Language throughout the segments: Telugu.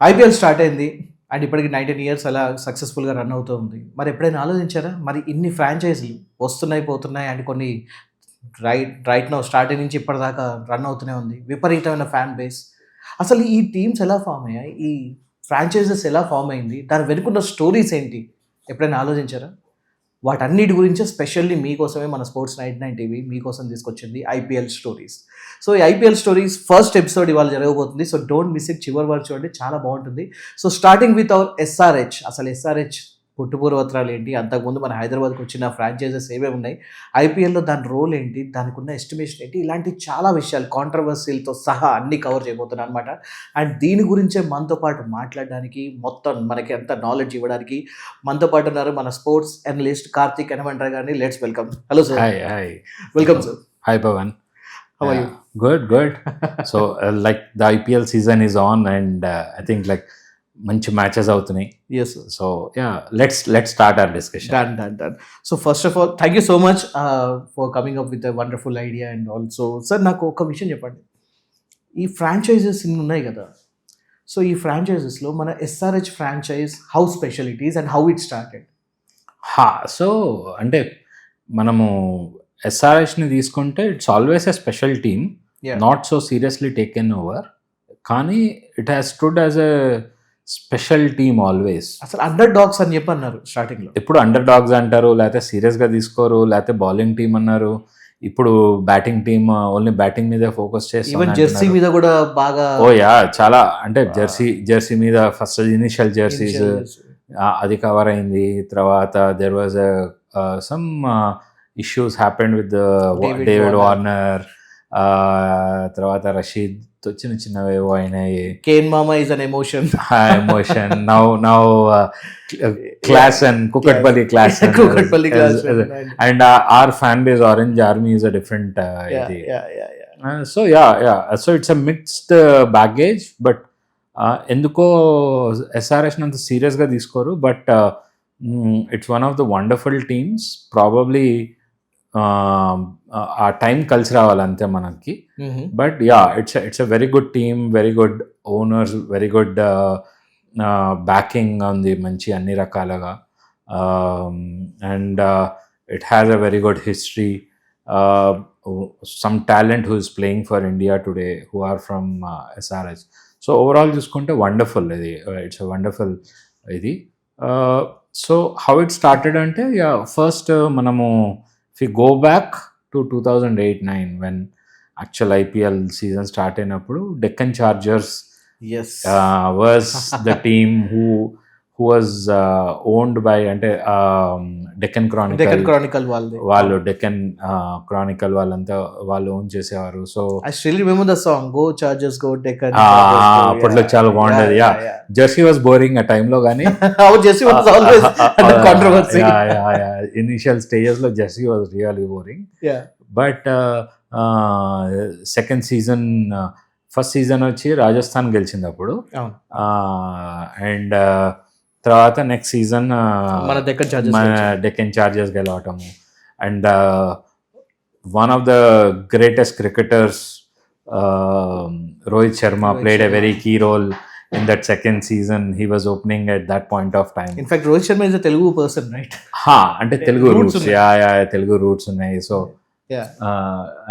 ఐపీఎల్ స్టార్ట్ అయింది అండ్ ఇప్పటికి 19 ఇయర్స్ అలా సక్సెస్ఫుల్గా రన్ అవుతూ ఉంది. మరి ఎప్పుడైనా ఆలోచించారా? మరి ఇన్ని ఫ్రాంచైజీలు వస్తున్నాయి, పోతున్నాయి అండ్ కొన్ని రైట్ నౌ స్టార్టింగ్ నుంచి ఇప్పటిదాకా రన్ అవుతూనే ఉంది. విపరీతమైన ఫ్యాన్ బేస్. అసలు ఈ టీమ్స్ ఎలా ఫామ్ అయ్యాయి? ఈ ఫ్రాంచైజెస్ ఎలా ఫామ్ అయింది? దాని వెనుకున్న స్టోరీస్ ఏంటి? ఎప్పుడైనా ఆలోచించారా? వాటన్నిటి గురించి స్పెషల్లీ మీకోసమే మన స్పోర్ట్స్ 99 టీవీ మీకోసం తీసుకొచ్చింది ఐపీఎల్ స్టోరీస్. సో ఈ ఐపీఎల్ స్టోరీస్ ఫస్ట్ ఎపిసోడ్ ఇవాళ జరగబోతుంది. సో డోంట్ మిస్ ఇట్, చివరి వరకు చూడండి, చాలా బాగుంటుంది. So starting with our SRH. అసలు ఎస్ఆర్హెచ్ పుట్టుపూర్వత్రాలు ఏంటి, అంతకుముందు మన హైదరాబాద్కి వచ్చిన ఫ్రాంచైజెస్ ఏమేమి ఉన్నాయి, ఐపీఎల్లో దాని రోల్ ఏంటి, దానికి ఉన్న ఎస్టిమేషన్ ఏంటి, ఇలాంటి చాలా విషయాలు కాంట్రవర్సీలతో సహా అన్ని కవర్ చేయబోతున్నాను అనమాట. అండ్ దీని గురించే మనతో పాటు మాట్లాడడానికి, మొత్తం మనకి అంత నాలెడ్జ్ ఇవ్వడానికి మనతో పాటు ఉన్నారు మన స్పోర్ట్స్ అనలిస్ట్ కార్తిక్ ఎనమండ్రా గారిని. Let's welcome. Hello sir. Hi. Welcome sir. Hi, Pavan. How are you? Good. So, like the IPL season is on, and I think like మంచి మ్యాచెస్ అవుతున్నాయి. Yes sir. So let's start our discussion. Done. So first of all, thank you so much for coming up with a wonderful idea and also, sir నాకు ఒక విషయం చెప్పండి. ఈ ఫ్రాంచైజెస్ ఇన్ని ఉన్నాయి కదా, సో ఈ ఫ్రాంచైజెస్లో మన SRH franchise how special it is and how it started? So అంటే మనము ఎస్ఆర్హెచ్ని తీసుకుంటే it's always a special team, not so seriously taken over, కానీ it has stood as a special team always. అసలు అండర్ డాగ్స్ అని చెప్పి అన్నారు స్టార్టింగ్లో. ఎప్పుడు అండర్ డాగ్స్ అంటారు, లేకపోతే సీరియస్గా తీసుకోరు, లేకపోతే బౌలింగ్ టీమ్ అన్నారు. ఇప్పుడు బ్యాటింగ్ టీమ్ ఓన్లీ బ్యాటింగ్ మీదే ఫోకస్ ఈవెన్ జెర్సీ చేస్తారు. మీద కూడా బాగా చాలా అంటే జెర్సీ మీద ఫస్ట్ ఇనిషియల్ జెర్సీస్ అది కవర్ అయింది. తర్వాత there was some issues happened with David Warner. తర్వాత రషీద్ తో చిన్నవేవో అయినాయి. కేన్ మామా is an emotion. Now class and Kukatpally class and our fan base Orange Army is a different ఇది. So it's a mixed baggage, but ఎందుకో ఎస్ఆర్హెచ్ అంత సీరియస్గా తీసుకోరు, but it's one of the wonderful teams. Probably ఆ టైం కలిసి రావాలి అంతే మనకి. But it's a very good team, very good owners, very good backing ఉంది మంచి అన్ని రకాలుగా. And it has a very good history. Some talent who is playing for India today who are from SRH. So overall చూసుకుంటే వండర్ఫుల్ ఇది, ఇట్స్ ఎ వండర్ఫుల్ ఇది. సో హౌ ఇట్ స్టార్టెడ్ అంటే ఫస్ట్ మనము if we go back to 2008-9 when actual IPL season start అయినప్పుడు Deccan Chargers was the team who was owned by అంటే Deccan Chronicle వాళ్ళు Deccan Chronicle వాళ్ళంతా వాళ్ళు ఓన్ చేసేవారు. So I still remember the song Go Chargers Go Deccan. అప్పట్లో చాలా బాగుండేది. జెర్సీ వాజ్ బోరింగ్ ఆ టైంలో, కానీ jersey was always under controversy. Initial stages లో jersey was really boring. But second season, first season వచ్చి రాజస్థాన్ గెలిచింది అప్పుడు. అండ్ తర్వాత నెక్స్ట్ సీజన్ మన డెక్కన్ చార్జర్స్ గెలవటము. And one of the greatest cricketers Rohit Sharma played a very key role in that second season. He was opening at that point of time. In fact, Rohit Sharma is a Telugu person, right? అంటే తెలుగు రూట్స్, తెలుగు రూట్స్ ఉన్నాయి. So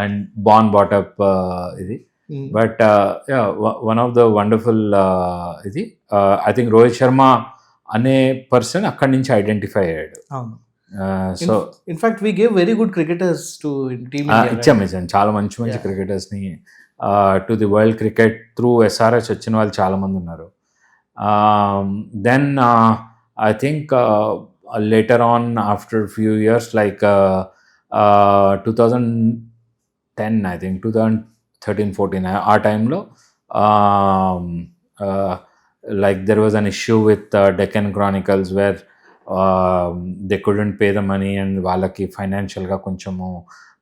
and born brought up ఇది. But one of the wonderful ఇది. ఐ థింక్ రోహిత్ శర్మ అనే పర్సన్ అక్కడి నుంచి ఐడెంటిఫై అయ్యాడు. So in fact we gave very good cricketers to team ఇచ్చాం చాలా మంచి క్రికెటర్స్ని to the world cricket through SRH వచ్చిన వాళ్ళు చాలామంది ఉన్నారు. Then I think later on after few years like 2010 I think 2013-14 ఆ టైంలో like there was an issue with Deccan Chronicles where they couldn't pay the money and వాళ్ళకి ఫైనాన్షియల్గా కొంచెము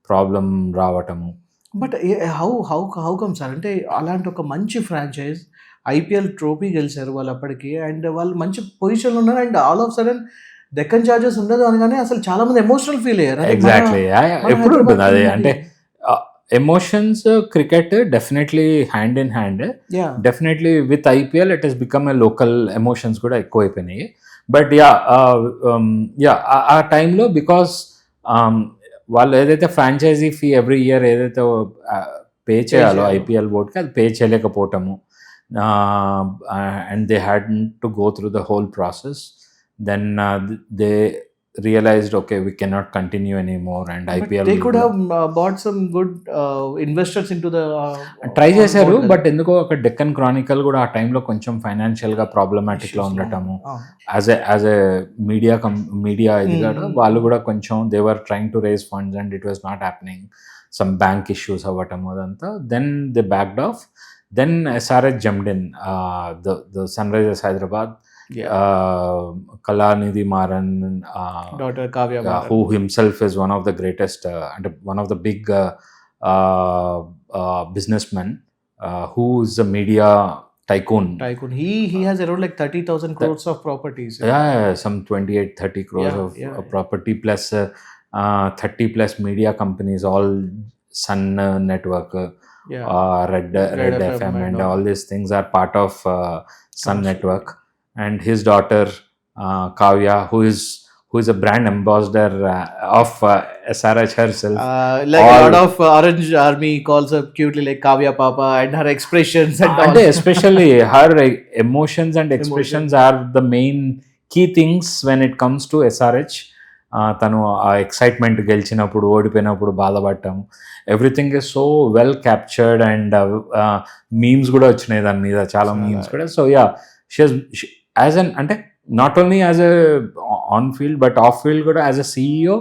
ప్రాబ్లం రావటము. But how come sir? అంటే అలాంటి ఒక మంచి ఫ్రాంచైజ్ ఐపీఎల్ ట్రోఫీ గెలిచారు వాళ్ళు అప్పటికి, అండ్ వాళ్ళు మంచి పొజిషన్లో ఉన్నారు, and all of sudden Deccan chargers ఉండదు అనగానే అసలు చాలా మంది ఎమోషనల్ ఫీల్ అయ్యారు. ఎగ్జాక్ట్లీ, ఎప్పుడు ఉంటుంది అది. అంటే emotions cricket definitely hand in hand. Yeah definitely with IPL it has become a local emotions కూడా ఎక్కువైపోయినాయి. బట్ ఆ టైంలో బికాస్ వాళ్ళు ఏదైతే ఫ్రాంచైజీ ఫీ ఎవ్రీ ఇయర్ ఏదైతే పే చేయాలో చేయాలో. ఐపీఎల్ బోర్డ్కి అది పే చేయలేకపోవటము, and they had to go through the whole process. Then they realized okay we cannot continue anymore and IPL they could have bought some good investors into the try on చేశారు. board. బట్ ఎందుకో ఒక డెక్కన్ క్రానికల్ కూడా ఆ టైంలో కొంచెం ఫైనాన్షియల్ గా ప్రాబ్లమాటిక్ లో Issues ఉండటము, Ah. యాజ్ ఎ మీడియా ఇది కూడా Hmm. వాళ్ళు కూడా కొంచెం they were trying to raise funds and it was not happening, some bank issues అవ్వటము అదంతా. Then they backed off. Then SRH jumped in, the Sunrisers Hyderabad, Yeah. Kalanidhi Maran, Daughter Kavya Maran. who himself is one of the greatest and one of the big businessmen, who is a media tycoon. He has around like 30,000 crores of properties. Yeah, some 28-30 crores Yeah, of yeah. property plus 30 plus media companies, all Sun Network, Yeah. Red Red FM FM and and all all. these things are part of Sun Commercial. Network. And his daughter Kavya, who is a brand ambassador of SRH herself. Like a All- lot of Orange Army calls her cutely like Kavya Papa, and her expressions and all. అంటే especially her emotions and expressions are the main key things when it comes to SRH. తను ఆ ఎక్సైట్మెంట్ గెలిచినప్పుడు, ఓడిపోయినప్పుడు బాధపడటం, everything is so well captured. And memes కూడా వచ్చినాయి దాని మీద, చాలా మీమ్స్ కూడా. సో యా, యాజ్ అన్ అంటే not only as a on field but off field కూడా as a CEO,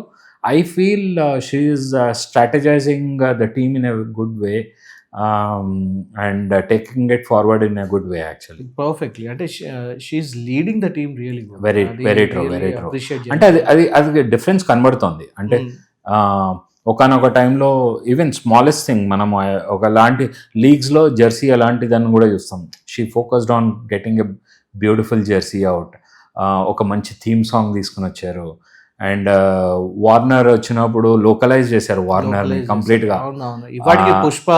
I feel she is strategizing the team in a good way, and taking it forward in a good way actually. Perfectly. అంటే she's leading the team really well. Very అది very true, really very true. appreciate అంటే అది డిఫరెన్స్ కనబడుతోంది. అంటే ఒకనొక టైంలో ఈవెన్ స్మాలెస్ట్ థింగ్ మనం ఒకలాంటి లీగ్స్లో జెర్సీ అలాంటిదని కూడా చూస్తాం. She focused on getting a beautiful jersey out. ఒక మంచి థీమ్ సాంగ్ తీసుకుని వచ్చారు. అండ్ వార్నర్ వచ్చినప్పుడు లోకలైజ్ చేశారు వార్నర్ ని కంప్లీట్ గా. ఇవాటికి పుష్ప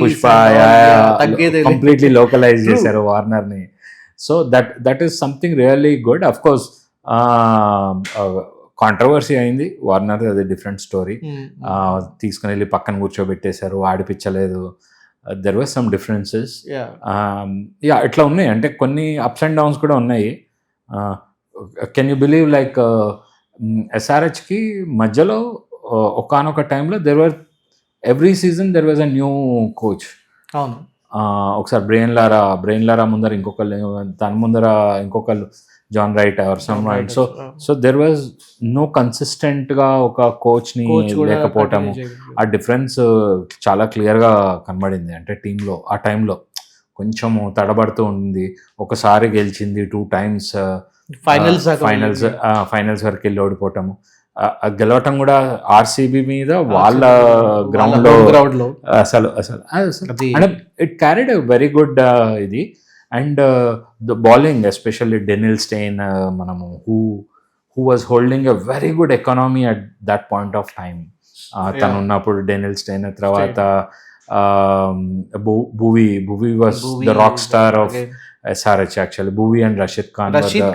పుష్ప తగ్గేదే కంప్లీట్లీ లోకలైజ్ చేశారు వార్నర్ ని. So that is something really good. Of course controversy అయింది వార్నర్, అది డిఫరెంట్ స్టోరీ. తీసుకుని వెళ్ళి పక్కన కూర్చోబెట్టేశారు, ఆడిపించలేదు. There was some differences. Yeah, ఇట్లా ఉన్నాయి. అంటే కొన్ని అప్స్ అండ్ డౌన్స్ కూడా ఉన్నాయి. కెన్ యూ బిలీవ్ లైక్ SRHకి మధ్యలో ఒకనొక టైంలో every season there was a new coach. అవును. ఒకసారి బ్రెయిన్ లారా ముందర ఇంకొకళ్ళు, దాని ముందర ఇంకొకళ్ళు John Wright or some Wright. So there was no consistent గా ఒక కోచ్ ని లేకపోవటము. ఆ డిఫరెన్స్ చాలా క్లియర్ గా కనబడింది. అంటే టీంలో ఆ టైంలో కొంచెం తడబడుతూ ఉంది. ఒకసారి గెలిచింది, 2 times ఫైనల్స్ వరకు వెళ్ళి ఓడిపోవటము. గెలవటం కూడా RCB మీద వాళ్ళ గ్రౌండ్ లో. అసలు అంటే ఇట్ క్యారీడ్ వెరీ గుడ్ ఇది. And the bowling especially Dale Steyn, మనము who was holding a very good economy at that point of time. తను ఉన్నప్పుడు డెనిల్ స్టెయిన్, తర్వాత Bhuvi was the rock star of SRH actually. Bhuvi and Rashid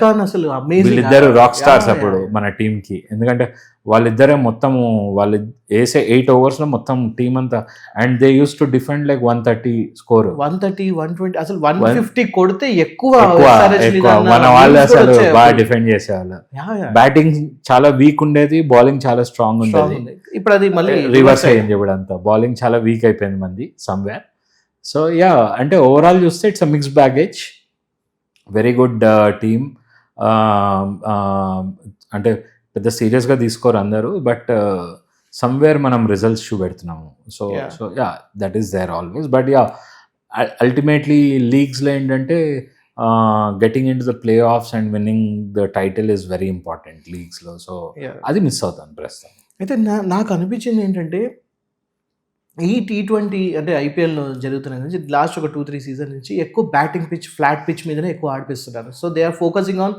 Khan అసలు వీళ్ళిద్దరు రాక్ స్టార్స్ అప్పుడు మన టీమ్ కి. ఎందుకంటే వాళ్ళిద్దరే మొత్తము వాళ్ళు వేసే 8 overs లో మొత్తం టీమ్ అంతా. And they use to defend like 130 score, 130, 120, అసలు 150 కొడితే ఎక్కువ మన వాళ్ళు అసలు బాగా డిఫెండ్ చేసేవాళ్ళు. బ్యాటింగ్ చాలా వీక్ ఉండేది, బౌలింగ్ చాలా స్ట్రాంగ్ ఉండేది. ఇప్పుడు అది మళ్ళీ రివర్స్ అయింది. ఇప్పుడు అంతా బౌలింగ్ చాలా వీక్ అయిపోయింది మంది సమ్వేర్. సో యా, అంటే ఓవరాల్ చూస్తే it's a mix baggage. Very good team. అంటే పెద్ద సీరియస్గా తీసుకోరు అందరూ, బట్ సమ్వేర్ మనం రిజల్ట్స్ చూపెడుతున్నాము. So yeah, that is there always. But yeah, ultimately లీగ్స్లో ఏంటంటే getting in to the playoffs and winning the title is very important లీగ్స్లో. సో అది మిస్ అవుతాను ప్రస్తుతం. అయితే నాకు అనిపించింది ఏంటంటే ఈ T20 అంటే IPL జరుగుతున్న నుంచి లాస్ట్ ఒక 2-3 సీజన్ నుంచి ఎక్కువ బ్యాటింగ్ పిచ్, ఫ్లాట్ పిచ్ మీదనే ఎక్కువ ఆడిపిస్తున్నారు. So they are focusing on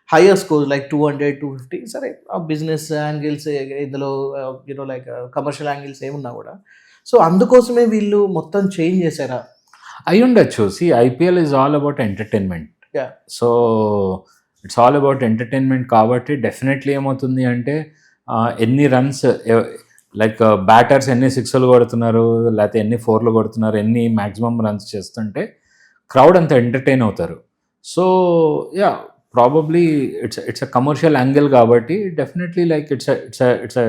higher scores like 200, 250. సరే, బిజినెస్ యాంగిల్స్ ఇందులో లైక్ కమర్షియల్ యాంగిల్స్ ఏమున్నా కూడా. సో అందుకోసమే వీళ్ళు మొత్తం చేంజ్ చేశారా? అయి ఉండొచ్చు. See IPL is all about entertainment. Yeah. So it's all about entertainment కాబట్టి డెఫినెట్లీ ఏమవుతుంది అంటే ఎన్ని రన్స్ లైక్ బ్యాటర్స్ ఎన్ని సిక్స్లు కొడుతున్నారు, లేకపోతే ఎన్ని ఫోర్లు కొడుతున్నారు, ఎన్ని మ్యాక్సిమం రన్స్ చేస్తుంటే క్రౌడ్ అంత ఎంటర్టైన్ అవుతారు. So yeah probably it's a commercial angle కాబట్టి definitely like it's a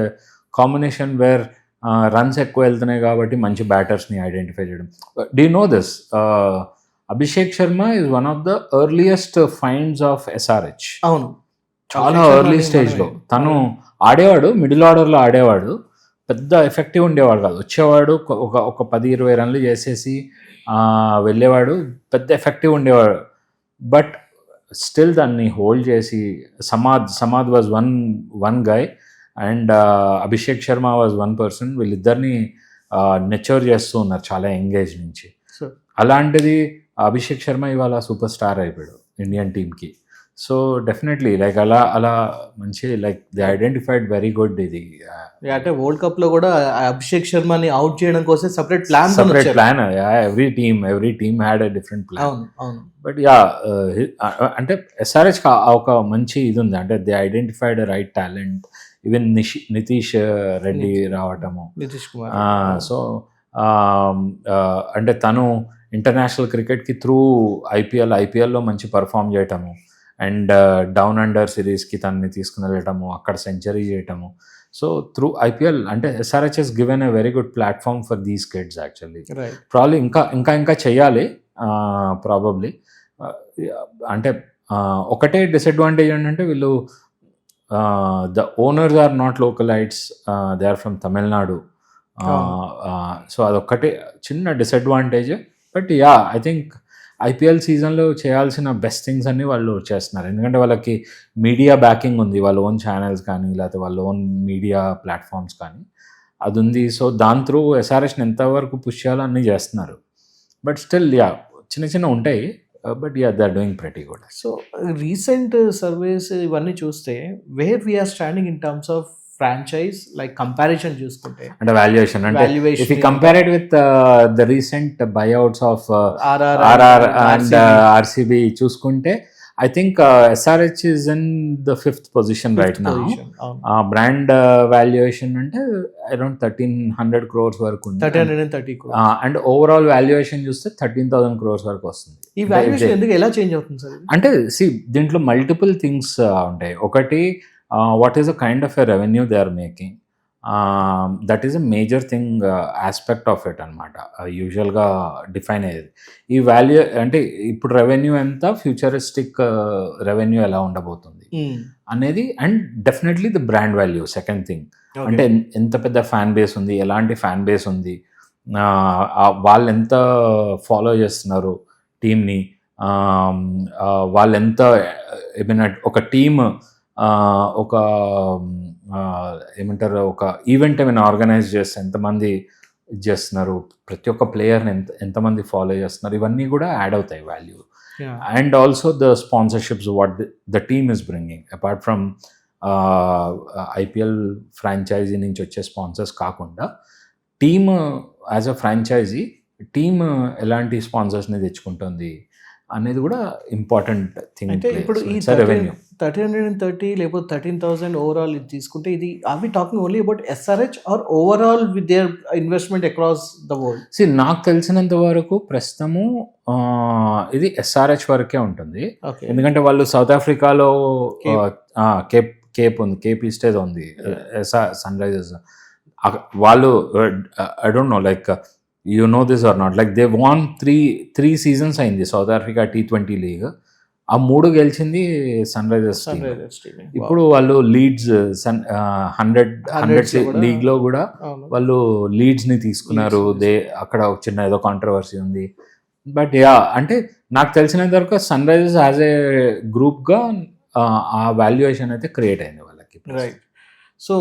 combination where runs ఎక్కువ వెళ్తున్నాయి కాబట్టి మంచి బ్యాటర్స్ని ఐడెంటిఫై చేయడం. Do you know this? Abhishek Sharma is one of the earliest finds of SRH. అవును, చాలా ఎర్లీ స్టేజ్లో తను ఆడేవాడు, మిడిల్ ఆర్డర్లో ఆడేవాడు, పెద్ద ఎఫెక్టివ్ ఉండేవాడు కాదు. వచ్చేవాడు ఒక 10-20 రన్లు చేసేసి వెళ్ళేవాడు, పెద్ద ఎఫెక్టివ్ ఉండేవాడు. బట్ స్టిల్ దాన్ని హోల్డ్ చేసి Samad was one guy and Abhishek Sharma was one person. వీళ్ళిద్దరిని నెచర్ చేస్తూ ఉన్నారు చాలా ఎంగేజ్ నుంచి. అలాంటిది అభిషేక్ శర్మ ఇవాళ సూపర్ స్టార్ అయిపోయాడు ఇండియన్ టీమ్కి. సో డెఫినెట్లీ లైక్ అలా మంచి like they identified very good. ఇది అంటే వరల్డ్ కప్ లో కూడా అభిషేక్ శర్మని అవుట్ చేయడం కోసం separate plan. Every team had a different plan. అవును. బట్ యా అంటే ఎస్ఆర్హెచ్ ఒక మంచి ఇది ఉంది, అంటే they identified right talent. Even Nitish Reddy రావటము, నితీష్ కుమార్. సో అంటే తను ఇంటర్నేషనల్ క్రికెట్కి త్రూ ఐపీఎల్లో మంచి పర్ఫామ్ చేయటము అండ్ డౌన్ అండర్ సిరీస్కి తనని తీసుకుని వెళ్ళటము, అక్కడ సెంచరీ చేయటము. సో త్రూ ఐపీఎల్ అంటే SRH has given a very good platform for these kids actually. Probably ఇంకా చేయాలి ప్రాబబ్లీ. అంటే ఒకటే డిసడ్వాంటేజ్ ఏంటంటే వీళ్ళు the owners are not localites, they are from Tamil Nadu. So అదొక్కటే చిన్న disadvantage. But yeah I think IPL సీజన్లో చేయాల్సిన బెస్ట్ థింగ్స్ అన్నీ వాళ్ళు చేస్తున్నారు, ఎందుకంటే వాళ్ళకి మీడియా బ్యాకింగ్ ఉంది, వాళ్ళ ఓన్ ఛానల్స్ కానీ లేకపోతే వాళ్ళ ఓన్ మీడియా ప్లాట్ఫామ్స్ కానీ అది ఉంది. సో దాని త్రూ ఎస్ఆర్హెచ్ని ఎంతవరకు పుష్ చేయాలో అన్నీ చేస్తున్నారు. బట్ స్టిల్ యా చిన్న ఉంటాయి, but yeah they are doing pretty good. So recent surveys ఇవన్నీ చూస్తే where we are standing in terms of franchise like comparison చూసుకుంటే అంటే వాల్యుయేషన్, అంటే if you compare it with the recent buyouts of RR and RCB చూసుకుంటే I think SRH is in the 5th position right now. Brand valuation అంటే అరౌండ్ 1,300 crores వరకు ఉంది, 1,330 crores. అండ్ ఓవరాల్ వాల్యుయేషన్ చూస్తే 13,000 crores వరకు వస్తుంది. ఈ వాల్యుయేషన్ ఎందుకు ఎలా చేంజ్ అవుతుంది సార్? అంటే దీంట్లో మల్టిపుల్ థింగ్స్ ఉంటాయి. ఒకటి what is the kind of a revenue they are making, that is a major thing, aspect of it అనమాట. యూజువల్గా డిఫైన్ అయ్యేది ఈ వాల్యూ అంటే ఇప్పుడు రెవెన్యూ ఎంత, ఫ్యూచరిస్టిక్ రెవెన్యూ ఎలా ఉండబోతుంది అనేది, and definitely the brand value second thing. అంటే ఎంత పెద్ద ఫ్యాన్ బేస్ ఉంది, ఎలాంటి ఫ్యాన్ బేస్ ఉంది, వాళ్ళు ఎంత ఫాలో చేస్తున్నారు టీమ్ని, వాళ్ళు ఎంత ఏమైనా ఒక టీమ్ ఒక ఏమంటారు ఒక ఈవెంట్ ఏమైనా ఆర్గనైజ్ చేస్తే ఎంతమంది చేస్తున్నారు, ప్రతి ఒక్క ప్లేయర్ని ఎంతమంది ఫాలో చేస్తున్నారు, ఇవన్నీ కూడా యాడ్ అవుతాయి value. And also the sponsorships what the team is bringing, apart from IPL franchise నుంచి వచ్చే స్పాన్సర్స్ కాకుండా team as a franchise team ఎలాంటి స్పాన్సర్స్ని తెచ్చుకుంటుంది అనేది కూడా ఇంపార్టెంట్ థింగ్. అంటే ఇప్పుడు ఈ రెవెన్యూ 1,330 లేకపోతే 13,000 ఓవరాల్ ఇది తీసుకుంటే, ఇది are we talking only about SRH or overall with their investment across the world? నాకు తెలిసినంత వరకు ప్రస్తుతము ఇది ఎస్ఆర్హెచ్ వరకే ఉంటుంది, ఎందుకంటే వాళ్ళు సౌత్ ఆఫ్రికాలో కేప్ ఉంది, కేప్ ఈస్టేజ్ ఉంది, సన్ రైజర్స్. వాళ్ళు I don't no like you know this or not, like they won three seasons అయింది సౌత్ ఆఫ్రికా T20 లీగ్. ఆ 3 గెలిచింది సన్ రైజర్స్ టీమ్. ఇప్పుడు వాళ్ళు లీడ్స్ 100 లీగ్లో కూడా వాళ్ళు లీడ్స్ని తీసుకున్నారు. అక్కడ ఒక చిన్న ఏదో కాంట్రవర్సీ ఉంది. బట్ యా అంటే నాకు తెలిసినంత వరకు సన్ రైజర్స్ యాజ్ ఏ గ్రూప్గా ఆ వాల్యుయేషన్ అయితే క్రియేట్ అయింది వాళ్ళకి. రైట్. సో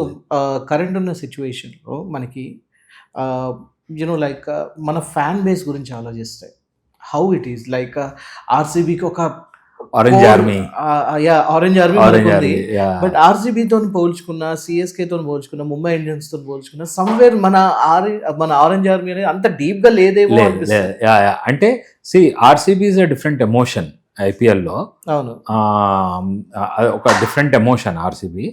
కరెంట్ ఉన్న సిచ్యువేషన్లో మనకి లైక్ మన ఫ్యాన్ బేస్ గురించి ఆలోచిస్తే హౌ ఇట్ ఈస్ లైక్ ఆర్సీబీకి ఒక orange army orange army orange ఉంది. ఆర్మీ బట్ ఆర్సీబీ తోని పోల్చుకున్నా, సిఎస్కే తోని పోల్చుకున్నా, ముంబై ఇండియన్స్ తోని పోల్చుకున్నా, సమ్వేర్ మన ఆరెంజ్ ఆర్మీ అనేది అంత డీప్ గా లేదేమో అనిపిస్తుంది. అంటే see RCB is a different emotion ఐపీఎల్లో. అవును, ఒక డిఫరెంట్ ఎమోషన్ ఆర్సీబీ.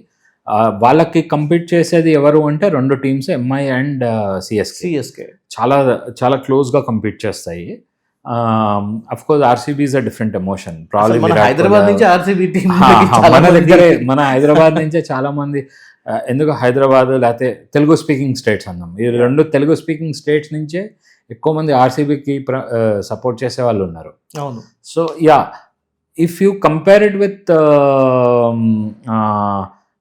వాళ్ళకి కంపీట్ చేసేది ఎవరు అంటే రెండు టీమ్స్, ఎంఐ అండ్ సిఎస్కే. చాలా చాలా క్లోజ్గా కంపీట్ చేస్తాయి. Of course RCB is a different emotion. Hyderabad నుంచి ఆర్సీబీ టీం మన దగ్గరే, మన హైదరాబాద్ నుంచే చాలా మంది, ఎందుకు హైదరాబాద్ లేకపోతే తెలుగు స్పీకింగ్ స్టేట్స్ అన్నాం, ఈ రెండు తెలుగు స్పీకింగ్ స్టేట్స్ నుంచే ఎక్కువ మంది ఆర్సీబీకి సపోర్ట్ చేసే వాళ్ళు ఉన్నారు. అవును. So if you compare it with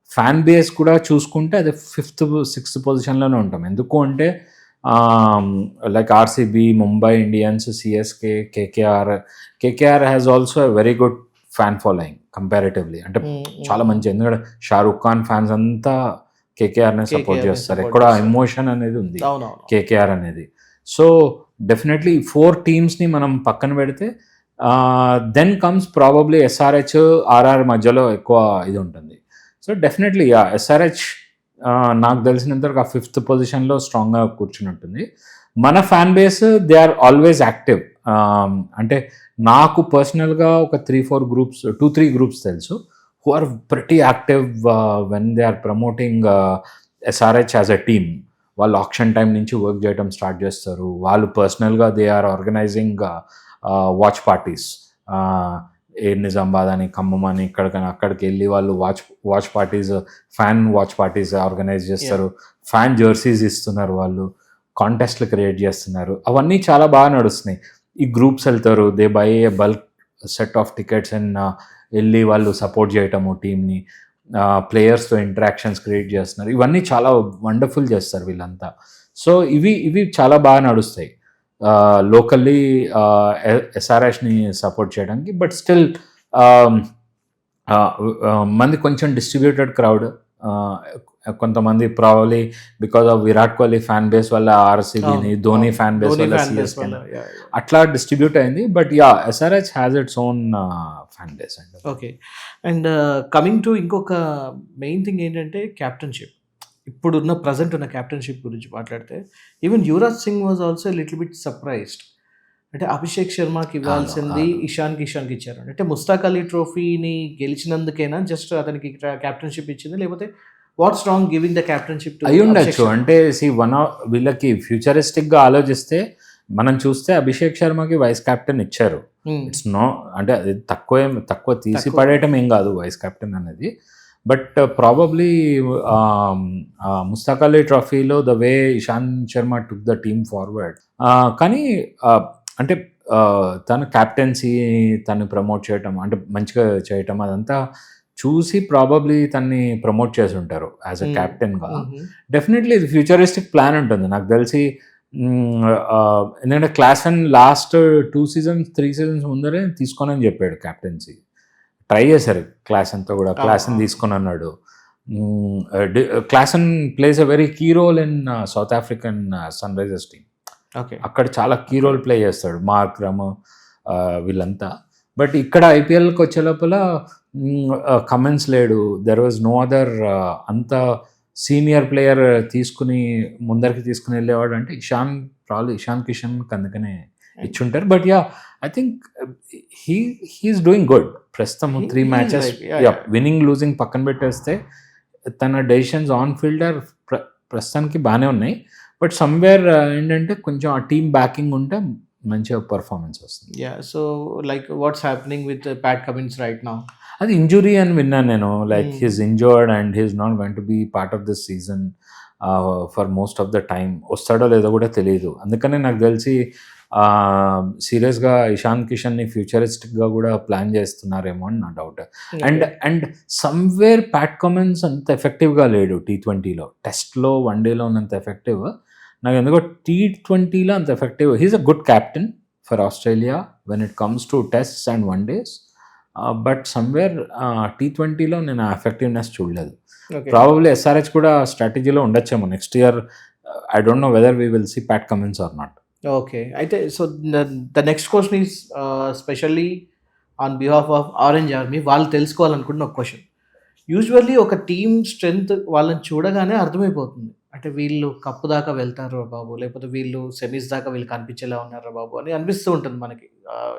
fan base కూడా చూసుకుంటే అది 5th 6th పొజిషన్లోనే ఉంటాం. ఎందుకు అంటే like RCB, Mumbai Indians, CSK, KKR has also a very good fan following comparatively. అంటే చాలా మంచి, ఎందుకంటే షారుఖ్ ఖాన్ ఫ్యాన్స్ అంతా కేకేఆర్నే సపోర్ట్ చేస్తారు. ఎక్కడ ఎమోషన్ అనేది ఉంది కేకేఆర్ అనేది. సో డెఫినెట్లీ 4 టీమ్స్ని మనం పక్కన పెడితే then comes probably SRH, RR మధ్యలో ఎక్కువ ఇది ఉంటుంది. సో డెఫినెట్లీ ఎస్ఆర్హెచ్ నాకు తెలిసినంతవరకు ఆ 5th పొజిషన్లో స్ట్రాంగ్గా కూర్చున్నట్టుంది. మన fan base they are always active. అంటే నాకు పర్సనల్గా ఒక 3-4 గ్రూప్స్, 2-3 గ్రూప్స్ తెలుసు who are pretty active when they are promoting SRH as a team. వాళ్ళు ఆక్షన్ టైం నుంచి వర్క్ చేయడం స్టార్ట్ చేస్తారు. వాళ్ళు పర్సనల్గా they are organising watch parties. ఏ నిజామాబాద్ అని, ఖమ్మం అని, ఇక్కడికైనా అక్కడికి వెళ్ళి వాళ్ళు watch parties, fan watch parties organise చేస్తారు. ఫ్యాన్ జెర్సీస్ ఇస్తున్నారు, వాళ్ళు కాంటెస్ట్లు క్రియేట్ చేస్తున్నారు. అవన్నీ చాలా బాగా నడుస్తున్నాయి. ఈ గ్రూప్స్ వెళ్తారు, they by A bulk set of tickets and వెళ్ళి వాళ్ళు సపోర్ట్ చేయటము టీమ్ని, ప్లేయర్స్తో ఇంటరాక్షన్స్ క్రియేట్ చేస్తున్నారు. ఇవన్నీ చాలా వండర్ఫుల్ చేస్తారు వీళ్ళంతా. సో ఇవి చాలా బాగా నడుస్తాయి లోకల్లీ ఎస్ఆర్హెచ్ని సపోర్ట్ చేయడానికి. బట్ స్టిల్ మంది కొంచెం డిస్ట్రిబ్యూటెడ్ క్రౌడ్. కొంతమంది probably because of Virat Kohli fan base వల్ల ఆర్సీబీని, ధోని ఫ్యాన్ బేస్ వల్ల సిఎస్కే, అట్లా డిస్ట్రిబ్యూట్ అయింది. But SRH has its own fan base అండి. ఓకే. అండ్ కమింగ్ టు ఇంకొక మెయిన్ థింగ్ ఏంటంటే క్యాప్టెన్షిప్. ఇప్పుడున్న ప్రజెంట్ ఉన్న క్యాప్టెన్షిప్ గురించి మాట్లాడితే even Yuvraj Singh was also little bit surprised. అంటే అభిషేక్ శర్మకి ఇవ్వాల్సింది ఇషాన్ కిషన్కి ఇచ్చారు. అంటే ముస్తాక్ అలీ ట్రోఫీని గెలిచినందుకైనా జస్ట్ అతనికి క్యాప్టెన్షిప్ ఇచ్చింది, లేకపోతే what's wrong giving the captainship to అయి ఉండొచ్చు. అంటే వీళ్ళకి ఫ్యూచరిస్టిక్గా ఆలోచిస్తే మనం చూస్తే అభిషేక్ శర్మకి వైస్ కెప్టెన్ ఇచ్చారు. ఇట్స్ నో, అంటే అది తక్కువ తీసి పడేయటం ఏం కాదు వైస్ కెప్టెన్ అనేది. బట్ ప్రాబబ్లీ ముస్తాక్ అలీ ట్రోఫీలో the way Ishan Sharma took the team forward. కానీ అంటే తను క్యాప్టెన్సీ, తను ప్రమోట్ చేయటం, అంటే మంచిగా చేయటం, అదంతా చూసి ప్రాబబ్లీ తన్ని ప్రమోట్ చేసి ఉంటారు యాజ్ అ క్యాప్టెన్గా. డెఫినెట్లీ ఇది ఫ్యూచరిస్టిక్ ప్లాన్ ఉంటుంది నాకు తెలిసి. ఎందుకంటే క్లాసన్ లాస్ట్ 2 seasons 3 seasons ముందరే తీసుకోనని చెప్పాడు క్యాప్టెన్సీ. ట్రై చేశారు క్లాసన్తో కూడా, క్లాసన్ తీసుకొని అన్నాడు. Klaasen plays a very key role in South African Sunrisers team. అక్కడ చాలా కీ రోల్ ప్లే చేస్తాడు మార్క్రమ్ వీళ్ళంతా. బట్ ఇక్కడ ఐపీఎల్కి వచ్చే లోపల కమెన్స్ లేడు. దెర్ వాజ్ నో అదర్ అంత సీనియర్ ప్లేయర్ ముందరికి తీసుకుని వెళ్ళేవాడు అంటే ఇషాన్ కిషన్ అందుకనే ఇచ్చుంటారు. But I think he is doing good. ప్రస్తుతం 3 matches విన్నింగ్ లూజింగ్ పక్కన పెట్టేస్తే తన డెసిషన్స్ ఆన్ ఫీల్డర్ ప్రస్తుతానికి బాగానే ఉన్నాయి. బట్ సమ్వేర్ ఏంటంటే కొంచెం ఆ టీమ్ బ్యాకింగ్ ఉంటే మంచిగా పర్ఫార్మెన్స్ వస్తుంది. So like what's happening with Pat Cummins right now? అది ఇంజురీ అని విన్నాను నేను. Like he's injured and he's not going to be part of this season for most of the time. వస్తాడో లేదో కూడా తెలియదు. అందుకనే నాకు తెలిసి సీరియస్గా ఇషాన్ కిషన్ని ఫ్యూచరిస్టిక్గా కూడా ప్లాన్ చేస్తున్నారేమో అని నా doubt. And somewhere Pat Cummins అంత ఎఫెక్టివ్గా లేడు T20లో. టెస్ట్లో, వన్డేలో ఉన్నంత ఎఫెక్టివ్ నాకు ఎందుకో T20లో అంత effective. He's a good captain for Australia when it comes to tests and one days. But somewhere T20లో నేను ఆ ఎఫెక్టివ్నెస్ చూడలేదు. ప్రాబబ్లీ ఎస్ఆర్హెచ్ కూడా స్ట్రాటజీలో ఉండొచ్చేమో next year. I don't know whether we will see Pat Cummins or not. Okay. అయితే so the next question is specially on behalf of Orange Army వాళ్ళు తెలుసుకోవాలనుకుంటున్న ఒక క్వశ్చన్. యూజువల్లీ ఒక టీమ్ స్ట్రెంగ్త్ వాళ్ళని చూడగానే అర్థమైపోతుంది. అంటే వీళ్ళు కప్ దాకా వెళ్తారా బాబు, లేకపోతే వీళ్ళు సెమీస్ దాకా వీళ్ళు కనిపించేలా ఉన్నారా బాబు అని అనిపిస్తూ ఉంటుంది మనకి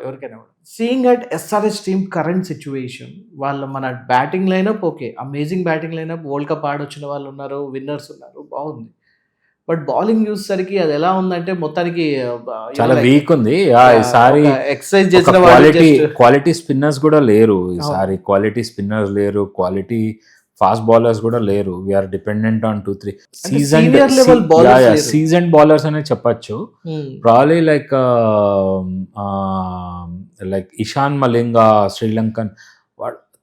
ఎవరికైనా కూడా. Seeing at SRH team current situation, వాళ్ళ మన batting lineup okay, amazing batting lineup, world cup ఆడొచ్చిన వాళ్ళు ఉన్నారు, విన్నర్స్ ఉన్నారు, బాగుంది. బట్ బౌలింగ్ చూసేసరికి అది ఎలా ఉందంటే మొత్తానికి చాలా వీక్ ఉంది. ఈసారి ఎక్సర్సైజ్ చేసిన క్వాలిటీ స్పిన్నర్స్ కూడా లేరు ఈసారి. క్వాలిటీ స్పిన్నర్స్ లేరు, క్వాలిటీ ఫాస్ట్ బౌలర్స్ కూడా లేరు. We're dependent on 2-3 season bowlers అనే చెప్పచ్చు. Probably like Eshan Malinga Sri Lankan,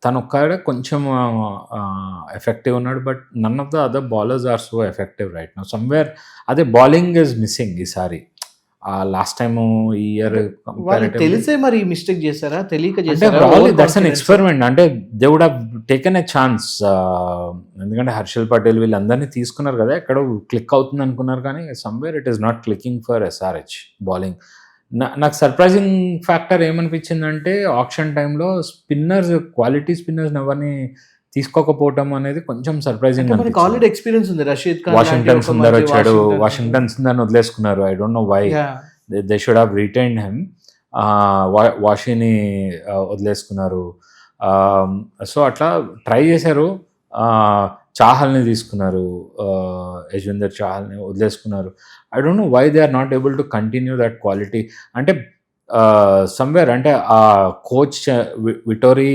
తను ఒక్కడే కొంచెం ఎఫెక్టివ్ ఉన్నాడు. But none of the other bowlers are so effective right now. Somewhere అదే బౌలింగ్ ఇస్ మిస్సింగ్ ఈసారి. లాస్ట్ టైమ్ ఈ ఇయర్ తెలిసే మరి మిస్టేక్ చేశారా, తెలియక అంటే దట్స్ అన్ ఎక్స్పెరిమెంట్. అంటే they would have taken a chance. ఎందుకంటే హర్షల్ పటేల్ వీళ్ళందరినీ తీసుకున్నారు కదా, ఎక్కడో క్లిక్ అవుతుంది అనుకున్నారు, కానీ somewhere it is not clicking for SRH bowling. నాకు సర్ప్రైజింగ్ ఫ్యాక్టర్ ఏమనిపించిందంటే ఆప్షన్ టైంలో స్పిన్నర్స్, క్వాలిటీ స్పిన్నర్స్ ఎవరిని తీసుకోకపోవటం అనేది కొంచెం సర్ప్రైజింగ్. ఆల్రెడీ ఎక్స్పీరియన్స్ ఉంది. రషీద్ ఖాన్, వాషింగ్టన్ సుందర్ వచ్చాడు, వాషింగ్టన్ సుందర్ని వదిలేసుకున్నారు. I don't know why they should have retained him. వాషిని వదిలేసుకున్నారు. సో అట్లా ట్రై చేశారు. చాహల్ని తీసుకున్నారు, యజ్వేందర్ చాహల్ని వదిలేసుకున్నారు. I don't know why they are not able to continue that quality. అంటే సమ్వేర్ అంటే ఆ కోచ్ విటోరీ,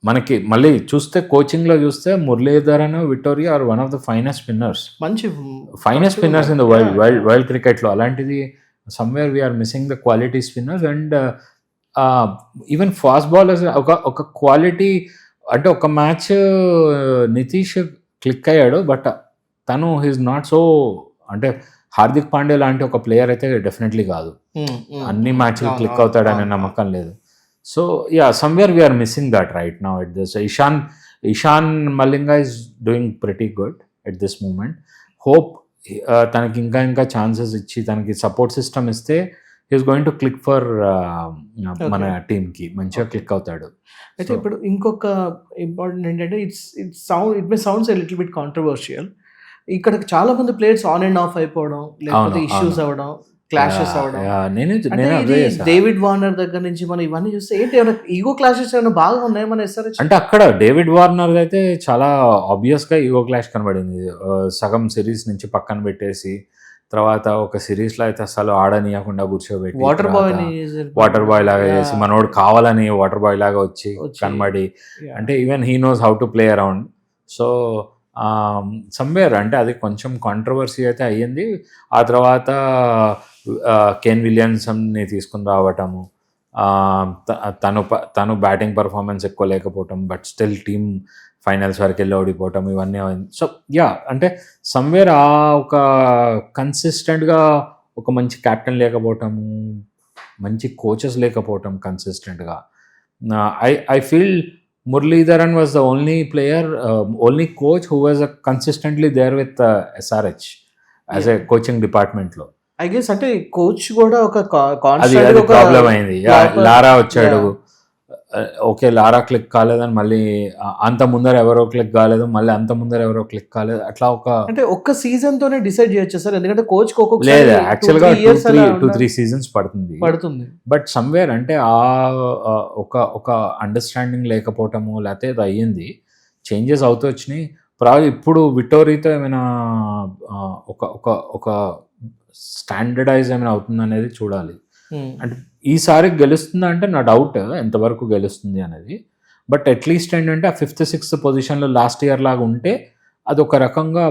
మనకి మళ్ళీ చూస్తే కోచింగ్లో చూస్తే Muralidharan, Vettori are one of the finest spinners, finest spinners in the world క్రికెట్లో. అలాంటిది somewhere we are missing the quality spinners. And even fast bowlers ఒక క్వాలిటీ. అంటే ఒక మ్యాచ్ నితీష్ క్లిక్ అయ్యాడు, బట్ తను హీస్ నాట్ సో, అంటే హార్దిక్ పాండే లాంటి ఒక ప్లేయర్ అయితే డెఫినెట్లీ కాదు. అన్ని మ్యాచ్లు క్లిక్ అవుతాడనే నమ్మకం లేదు. So somewhere we are missing that right now at this. Ishan Malinga is doing pretty good at this moment. Hope తనకి ఇంకా ఛాన్సెస్ ఇచ్చి తనకి సపోర్ట్ సిస్టమ్ ఇస్తే is going to click for మన టీమ్కి మంచిగా క్లిక్ అవుతాడు. అయితే ఇప్పుడు ఇంకొక ఇంపార్టెంట్ ఏంటంటే it may sounds a little bit controversial. ఇక్కడ చాలా మంది ప్లేయర్స్ ఆన్ అండ్ ఆఫ్ అయిపోవడం, లేకపోతే ఇష్యూస్ అవ్వడం, క్లాషెస్ అవడం. డేవిడ్ వార్నర్ దగ్గర నుంచి మనం ఇవన్నీ చూస్తే ఏంటి, ఏమైనా ఈగో క్లాషెస్ ఏమైనా బాగా ఉన్నాయి మన ఎస్ఆర్హెచ్? అంటే అక్కడ డేవిడ్ వార్నర్ అయితే చాలా ఆబ్వియస్ గా ఈగో క్లాష్ కనబడింది. సగం సిరీస్ నుంచి పక్కన పెట్టేసి తర్వాత ఒక సిరీస్ లో అయితే అసలు ఆడనీయకుండా కూర్చోబెట్టి వాటర్ బాయ్ లాగా చేసి, మనోడు కావాలని వాటర్ బాయ్ లాగా వచ్చి కనబడి, అంటే even he knows how to play around. So somewhere అంటే అది కొంచెం కాంట్రవర్సీ అయితే అయ్యింది. ఆ తర్వాత కేన్ విలియమ్సన్ని తీసుకుని రావటము, తను బ్యాటింగ్ పర్ఫార్మెన్స్ ఎక్కువ లేకపోవటం, బట్ స్టిల్ టీమ్ ఫైనల్స్ వరకు వెళ్ళి ఓడిపోవటం, ఇవన్నీ. సో అంటే సమ్వేర్ ఆ ఒక కన్సిస్టెంట్గా ఒక మంచి క్యాప్టెన్ లేకపోవటము, మంచి కోచెస్ లేకపోవటం కన్సిస్టెంట్గా. I feel Muralidharan was the only player, only coach who was consistently there with SRH as a coaching department లో. I guess అంటే కోచ్ కూడా ఒక కాన్స్టెంట్ ప్రాబ్లం అయింది. లారా వచ్చాడు, ఓకే లారా క్లిక్ కాలేదని మళ్ళీ అంత ముందర ఎవరో క్లిక్ కాలేదు, మళ్ళీ అంత ముందర ఎవరో క్లిక్ కాలేదు. అట్లా అంటే ఒక్క సీజన్ తోనే డిసైడ్ చేయొచ్చు సార్, ఎందుకంటే కోచ్ లేదు యాక్చువల్గా 2-3 సీజన్స్ పడుతుంది. బట్ సమ్వేర్ అంటే ఆ ఒక అండర్స్టాండింగ్ లేకపోవటము లేకపోతే అది అయ్యింది, చేంజెస్ అవుతూ వచ్చినాయి. ఇప్పుడు విటోరీతో ఏమైనా ఒక స్టాండర్డైజ్ ఏమైనా అవుతుంది అనేది చూడాలి. అంటే ఈసారి గెలుస్తుందా అంటే నా డౌట్ ఎంతవరకు గెలుస్తుంది అనేది. బట్ అట్లీస్ట్ ఏంటంటే ఆ 5th, 6th పొజిషన్లో లాస్ట్ ఇయర్ లాగా ఉంటే అది ఒక రకంగా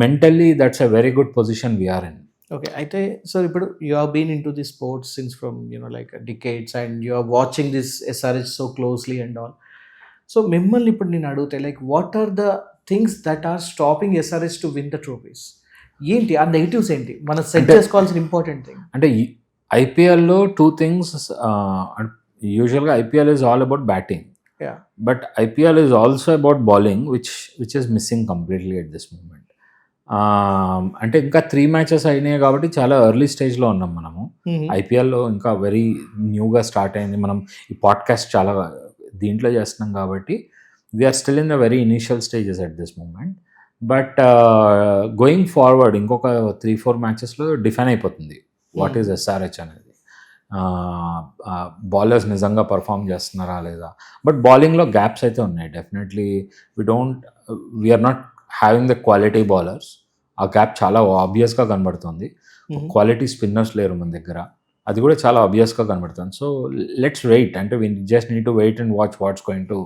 mentally that's a very good position we're in. Okay, అయితే సార్ ఇప్పుడు you have been in to the sports since from like decades and you are watching this SRH so closely and all. So మిమ్మల్ని ఇప్పుడు నేను అడిగితే like what are the things that are stopping SRH to win the trophies? ఏంటి ఆ నెగిటివ్స్ ఏంటి మనం సెట్ చేసుకోవాల్సిన ఇంపార్టెంట్ థింగ్? అంటే ఐపీఎల్లో 2 things. యూజువల్గా IPL is all about batting, but IPL is also about bowling, which is missing completely at this moment. అంటే ఇంకా 3 మ్యాచెస్ అయినాయి కాబట్టి చాలా ఎర్లీ స్టేజ్లో ఉన్నాం మనము. ఐపీఎల్లో ఇంకా వెరీ న్యూగా స్టార్ట్ అయింది. మనం ఈ పాడ్కాస్ట్ చాలా దీంట్లో చేస్తున్నాం కాబట్టి we're still in the very initial stages at this moment. But going forward ఇంకొక 3-4 మ్యాచెస్లో డిఫైన్ అయిపోతుంది వాట్ ఈజ్ ఎస్ఆర్హెచ్ అనేది. బౌలర్స్ నిజంగా పర్ఫామ్ చేస్తున్నారా లేదా. బట్ బౌలింగ్లో గ్యాప్స్ అయితే ఉన్నాయి definitely. We're not having the quality bowlers. ఆ గ్యాప్ చాలా ఆబ్వియస్గా కనబడుతుంది. క్వాలిటీ స్పిన్నర్స్ లేరు మన దగ్గర, అది కూడా చాలా ఆబ్వియస్గా కనబడుతుంది. సో లెట్స్ వెయిట్, అంటే we just need to wait and watch what's going to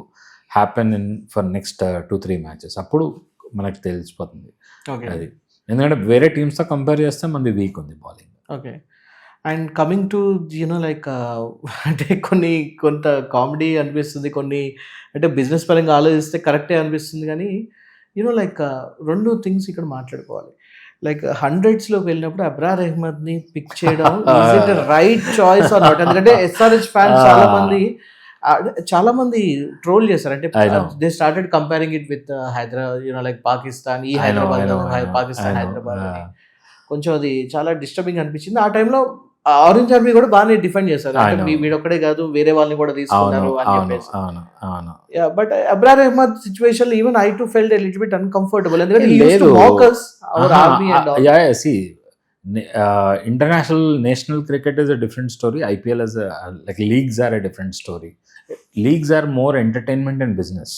happen for next 2-3 matches. అప్పుడు మనకి తెలిసిపోతుంది అది. ఎందుకంటే వేరే టీమ్స్తో కంపేర్ చేస్తే మనది వీక్ ఉంది bowling. Okay. And coming to like అంటే కొంత కామెడీ అనిపిస్తుంది, కొన్ని అంటే బిజినెస్ పరంగా ఆలోచిస్తే కరెక్టే అనిపిస్తుంది. కానీ లైక్ 2 థింగ్స్ ఇక్కడ మాట్లాడుకోవాలి. లైక్ 100స్లోకి వెళ్ళినప్పుడు అబ్రార్ అహ్మద్ని పిక్ చేయడం is it right choice or not? ఎందుకంటే ఎస్ఆర్హెచ్ ఫ్యాన్స్ చాలా మంది ట్రోల్ చేశారు. అంటే they started comparing it with Hyderabad, like Pakistan, ఈ హైదరాబాద్ పాకిస్తాన్ హైదరాబాద్ అని. కొంచెం అది చాలా డిస్టర్బింగ్ అనిపించింది. ఆ టైంలో ఆరెంజ్ ఆర్మీ కూడా బాగానే డిఫెండ్ చేశారు, వీడొక్కడే కాదు వేరే వాళ్ళని కూడా తీసుకున్నారు అని చెప్పేసి. But Abrar Ahmed situation even I too felt a little bit uncomfortable, ఎందుకంటే he used to mock us, our army and all. Yeah, see, international national cricket is a different story. IPL is like leagues are a different story. Leagues are more entertainment and business.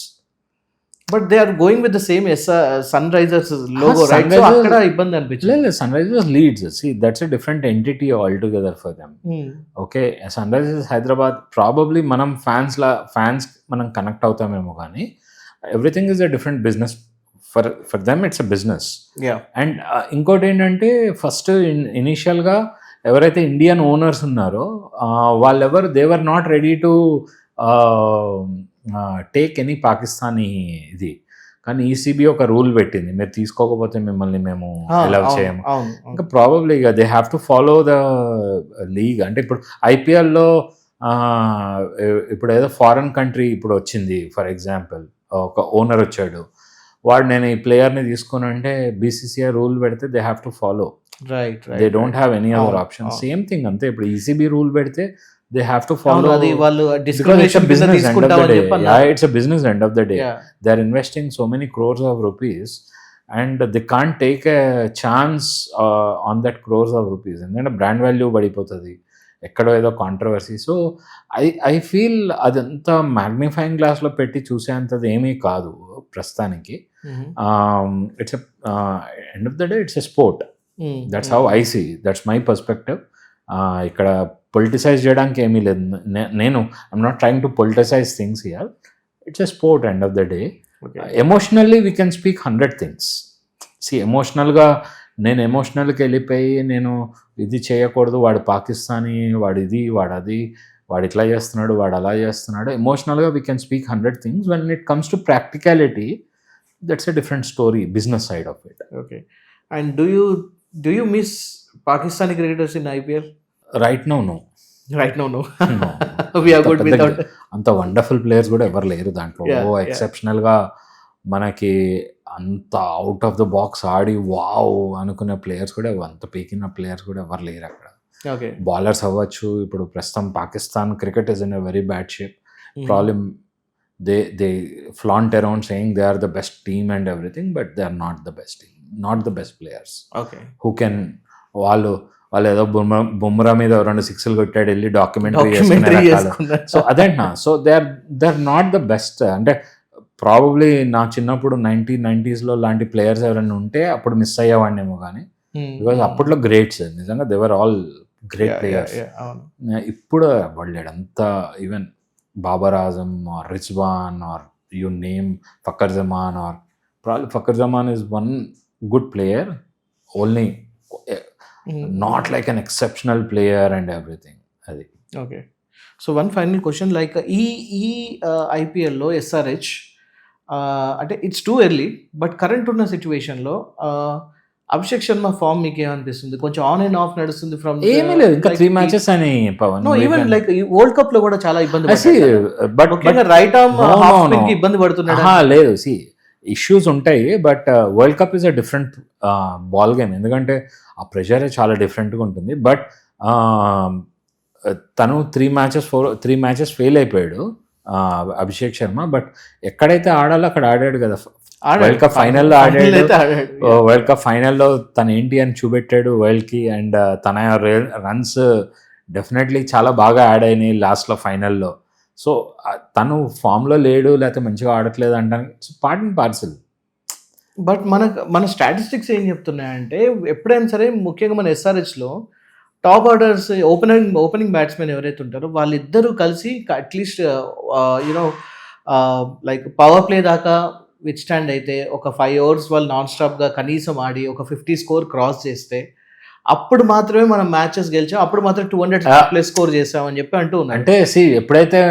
But they are going with the same Sunrisers logo, right? So akkada ibbandi anpichindi. Sunrisers leads. See, that's a different entity altogether for them. Okay, Sunrisers Hyderabad probably manam fans manam connect avtamemo gaani everything is a different business for them. It's a business. Yeah. And inkoti endante first initial ga ఎవరైతే ఇండియన్ ఓనర్స్ ఉన్నారో వాళ్ళెవరు they were not ready to take any Pakistani ఇది. కానీ ఈసీబీ ఒక రూల్ పెట్టింది, మీరు తీసుకోకపోతే మిమ్మల్ని మేము అలౌ చేయము. ఇంకా probably they have to follow the league. అంటే ఇప్పుడు ఐపీఎల్లో ఇప్పుడు ఏదో ఫారెన్ కంట్రీ ఇప్పుడు వచ్చింది, ఫర్ ఎగ్జాంపుల్ ఒక ఓనర్ వచ్చాడు, వాడు నేను ఈ ప్లేయర్ని తీసుకుని అంటే బీసీసీఐ రూల్ పెడితే they have to follow. Right. They don't have any other option. Same thing అంతే. ఇప్పుడు ఈసీబీ రూల్ పెడితే they have to follow, because it's a business end of the day. Yeah, it's a business end of the day. Yeah. They're investing so many crores of rupees and they can't take a chance on that crores of rupees, and then brand value badipotadi ekkado edo controversy. So I feel adanta magnifying glass lo petti chuseantadi emi kaadu prastaniki. It's a end of the day it's a sport. That's how I see. That's my perspective. ఇక్కడ పొలిటిసైజ్ చేయడానికి ఏమీ లేదు. నేను I'm not trying to politicize things here. It's a sport end of the day. Emotionally we can speak 100 things. ఎమోషనల్గా నేను ఎమోషనల్కి వెళ్ళిపోయి నేను ఇది చేయకూడదు, వాడు పాకిస్తానీ, వాడు ఇది, వాడు అది, వాడు ఇట్లా చేస్తున్నాడు, వాడు అలా చేస్తున్నాడు. ఎమోషనల్గా we can speak 100 things. When it comes to practicality that's a different story, business side of it. Okay. And do you miss Pakistani cricketers in IPL? Right now, no. We are good without. అంత వండర్ఫుల్ ప్లేయర్స్ కూడా ఎవరు లేరు దాంట్లో. ఎక్సెప్షనల్గా మనకి అంత out of the box Audi wow అనుకునే ప్లేయర్స్ కూడా, అంత పీకిన ప్లేయర్స్ కూడా ఎవరు లేరు అక్కడ. బౌలర్స్ అవ్వచ్చు. ఇప్పుడు ప్రస్తుతం Pakistan cricket is in a very bad shape. Problem they flaunt around saying they are the best team and everything, but they are not the best team, not the best players. Okay. Who can వాళ్ళు ఏదో బుమ్రా మీద 2 6లు కొట్టాడు వెళ్ళి డాక్యుమెంటరీ చేసుకున్నారు. సో అదేంటా. So they are not the best. అంటే ప్రాబబ్లీ నా చిన్నప్పుడు 1990s లాంటి ప్లేయర్స్ ఎవరైనా ఉంటే అప్పుడు మిస్ అయ్యేవాడినేమో, కానీ బికాజ్ అప్పట్లో గ్రేట్స్ నిజంగా they were all great players. ఇప్పుడు వాళ్ళు అంతా even Babar Azam or Rizwan or you name Fakhar Zaman or probably Fakhar Zaman is one good player, only not like an exceptional player and everything. Adi. Okay. So one final question, like IPL lo SRH అంటే it's too early, but current ఉన్న సిచ్యువేషన్లో అభిషేక్ శర్మ ఫామ్ మీకు ఏమనిపిస్తుంది? కొంచెం ఆన్ అండ్ ఆఫ్ నడుస్తుంది. ఫ్రమ్ ఏమీ లేదు, ఇంకా 3 మ్యాచెస్ అని Pavan. No, even like world cup లో కూడా చాలా ఇబ్బంది పడుతుంది. But right arm off spin కి ఇబ్బంది పడుతున్నాడు. లేదు, సి ఇష్యూస్ ఉంటాయి, but world cup is a different ball game, ఎందుకంటే ఆ ప్రెషరే చాలా డిఫరెంట్గా ఉంటుంది. బట్ తను 3 మ్యాచెస్ ఫెయిల్ అయిపోయాడు అభిషేక్ శర్మ, బట్ ఎక్కడైతే ఆడాలో అక్కడ ఆడాడు కదా. వరల్డ్ కప్ ఫైనల్లో ఆడాడు, వరల్డ్ కప్ ఫైనల్లో తను ఏంటి అని చూపెట్టాడు వరల్డ్కి. అండ్ తన రన్స్ డెఫినెట్లీ చాలా బాగా యాడ్ అయినాయి లాస్ట్లో ఫైనల్లో. సో తను ఫామ్లో లేడు లేకపోతే మంచిగా ఆడట్లేదు అంటానికి పార్ట్ అండ్ పార్సల్. బట్ మన స్టాటిస్టిక్స్ ఏం చెప్తున్నాయంటే ఎప్పుడైనా సరే ముఖ్యంగా మన ఎస్ఆర్హెచ్లో టాప్ ఆర్డర్స్ ఓపెనింగ్ బ్యాట్స్మెన్ ఎవరైతే ఉంటారో వాళ్ళిద్దరూ కలిసి at least you know like power play దాకా విత్ స్టాండ్ అయితే ఒక 5 overs వాళ్ళు నాన్ స్టాప్గా కనీసం ఆడి ఒక 50 స్కోర్ క్రాస్ చేస్తే అప్పుడు మాత్రమే మనం మ్యాచెస్ గెలిచాం, అప్పుడు మాత్రం 200+ స్కోర్ చేసామని చెప్పి అంటూ ఉన్నారు. అంటే ఎప్పుడైతే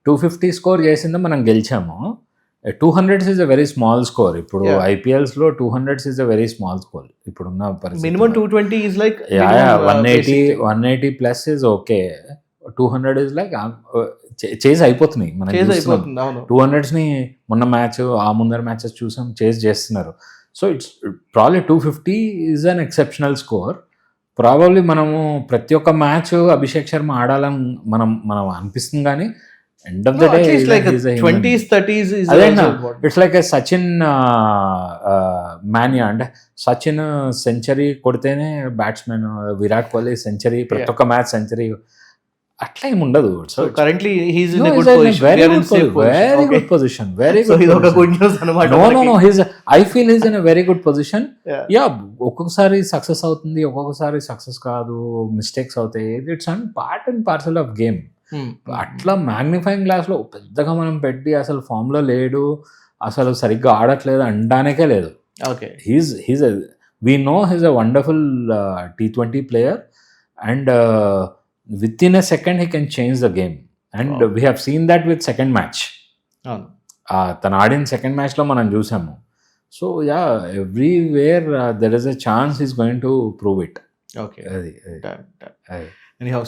250 స్కోర్ చేసిందో మనం గెలిచామో, 200 is a very small score. ఇప్పుడు ఐపీఎల్స్లో 200 is a very small score ఇప్పుడున్న పరిస్థితి. Minimum 220 is like 180 plus is okay. 200 is like chase అయిపోతున్నాయి మనం. 200ని మొన్న మ్యాచ్ ఆ ముందర మ్యాచెస్ చూసాం చేజ్ చేస్తున్నారు. So it's probably 250 is an exceptional score. Probably మనము ప్రతి ఒక్క మ్యాచ్ అభిషేక్ శర్మ ఆడాలని మనం అనిపిస్తుంది, కానీ end of the day it's like Sachin mania. అంటే సచిన్ సెంచరీ కొడితేనే బ్యాట్స్మెన్, విరాట్ కోహ్లీ సెంచరీ ప్రతి ఒక్క మ్యాచ్ సెంచరీ, అట్లా ఏమి ఉండదు. So currently he is in a good position, very good. ఇది ఒక గుడ్ న్యూస్ అన్నమాట. No I feel he is in a very good position. Yeah, ఒక్కొక్కసారి సక్సెస్ అవుతుంది, ఒక్కొక్కసారి సక్సెస్ కాదు, మిస్టేక్స్ అవుతాయి. It's an part and parcel of game. అట్లా మ్యాగ్నిఫైయింగ్ గ్లాస్లో పెద్దగా మనం పెట్టి అసలు ఫామ్లో లేడు, అసలు సరిగ్గా ఆడట్లేదు అనడానికే లేదు. Okay, we know he's a wonderful T20 player, and within a second he can change the game, and we have seen that with second match. తను ఆడిన సెకండ్ మ్యాచ్లో మనం చూసాము. So yeah, everywhere there is a chance is going to prove it. Okay, అది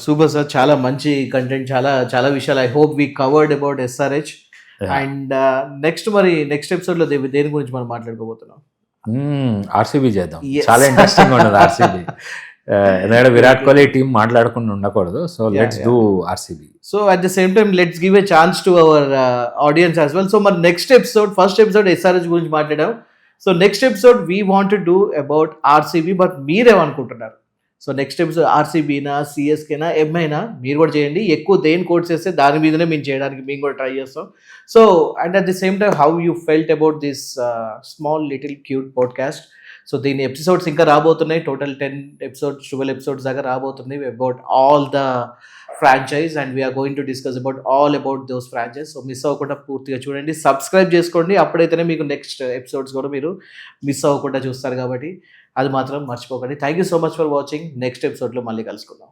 సూపర్ సార్, చాలా మంచి కంటెంట్, చాలా విషయాలు. I hope we covered about SRH. And next ఎపిసోడ్లో దేని గురించి మనం మాట్లాడుకోబోతున్నాం? ఆర్సీబీ చేద్దాం, చాలా ఇంట్రెస్టింగ్ ఉండదు ఆర్సీబీ. ఎందుకంటే విరాట్ కోహ్లీ టీం మాట్లాడకుండా ఉండకూడదు. So let's do RCB. So at the same time let's give a chance to our audience as well. So మరి ఫస్ట్ ఎపిసోడ్ ఎస్ఆర్హెచ్ గురించి మాట్లాడాం. So next episode we want to do about RCB. But మీరేమనుకుంటున్నారు? సో నెక్స్ట్ ఎపిసోడ్ ఆర్సీబీనా, సిఎస్కేనా, ఎంఐనా మీరు కూడా చేయండి. ఎక్కువ దేని కోట్ చేస్తే దాని మీదనే మేము చేయడానికి మేము కూడా ట్రై చేస్తాం. So and at the same time how you felt about this small little cute podcast. So దీని ఎపిసోడ్స్ ఇంకా రాబోతున్నాయి. టోటల్ 10 episodes, 12 episodes దాకా రాబోతున్నాయి about all the franchise, and we're going to discuss all about those franchise. So miss అవ్వకుండా పూర్తిగా చూడండి, సబ్స్క్రైబ్ చేసుకోండి. అప్పుడైతేనే మీకు నెక్స్ట్ ఎపిసోడ్స్ కూడా మీరు మిస్ అవ్వకుండా చూస్తారు, కాబట్టి అది మాత్రం మర్చిపోకండి. Thank you so much for watching. Next ఎపిసోడ్లో మళ్ళీ కలుసుకుందాం.